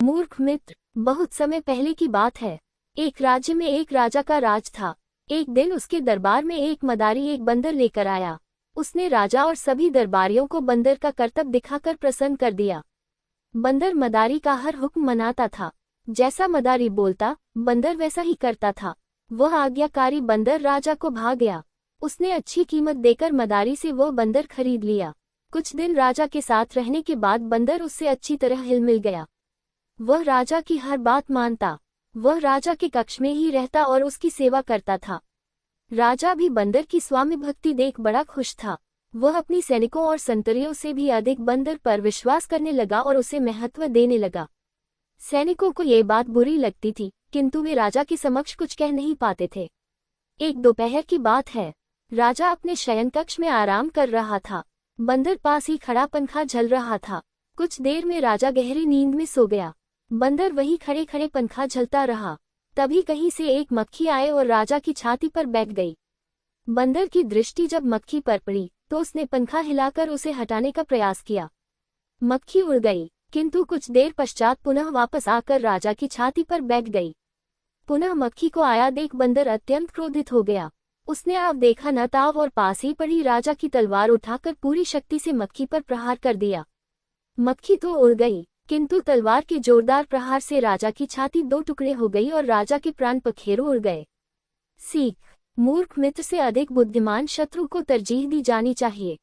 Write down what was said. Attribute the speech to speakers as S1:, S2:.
S1: मूर्ख मित्र, बहुत समय पहले की बात है। एक राज्य में एक राजा का राज था। एक दिन उसके दरबार में एक मदारी एक बंदर लेकर आया। उसने राजा और सभी दरबारियों को बंदर का करतब दिखाकर प्रसन्न कर दिया। बंदर मदारी का हर हुक्म मनाता था। जैसा मदारी बोलता, बंदर वैसा ही करता था। वह आज्ञाकारी बंदर राजा को भा गया। उसने अच्छी कीमत देकर मदारी से वो बंदर खरीद लिया। कुछ दिन राजा के साथ रहने के बाद बंदर उससे अच्छी तरह हिल मिल गया। वह राजा की हर बात मानता। वह राजा के कक्ष में ही रहता और उसकी सेवा करता था। राजा भी बंदर की स्वामी भक्ति देख बड़ा खुश था। वह अपनी सैनिकों और संतरियों से भी अधिक बंदर पर विश्वास करने लगा और उसे महत्व देने लगा। सैनिकों को ये बात बुरी लगती थी, किंतु वे राजा के समक्ष कुछ कह नहीं पाते थे। एक दोपहर की बात है। राजा अपने शयन कक्ष में आराम कर रहा था। बंदर पास ही खड़ा पंखा झल रहा था। कुछ देर में राजा गहरी नींद में सो गया। बंदर वहीं खड़े खड़े पंखा झलता रहा। तभी कहीं से एक मक्खी आए और राजा की छाती पर बैठ गई। बंदर की दृष्टि जब मक्खी पर पड़ी तो उसने पंखा हिलाकर उसे हटाने का प्रयास किया। मक्खी उड़ गई, किंतु कुछ देर पश्चात पुनः वापस आकर राजा की छाती पर बैठ गई। पुनः मक्खी को आया देख बंदर अत्यंत क्रोधित हो गया। उसने अब देखा न ताव और पास ही पड़ी राजा की तलवार उठाकर पूरी शक्ति से मक्खी पर प्रहार कर दिया। मक्खी तो उड़ गई, किंतु तलवार के जोरदार प्रहार से राजा की छाती दो टुकड़े हो गई और राजा के प्राण पखेरु उड़ गए। सीख: मूर्ख मित्र से अधिक बुद्धिमान शत्रु को तरजीह दी जानी चाहिए।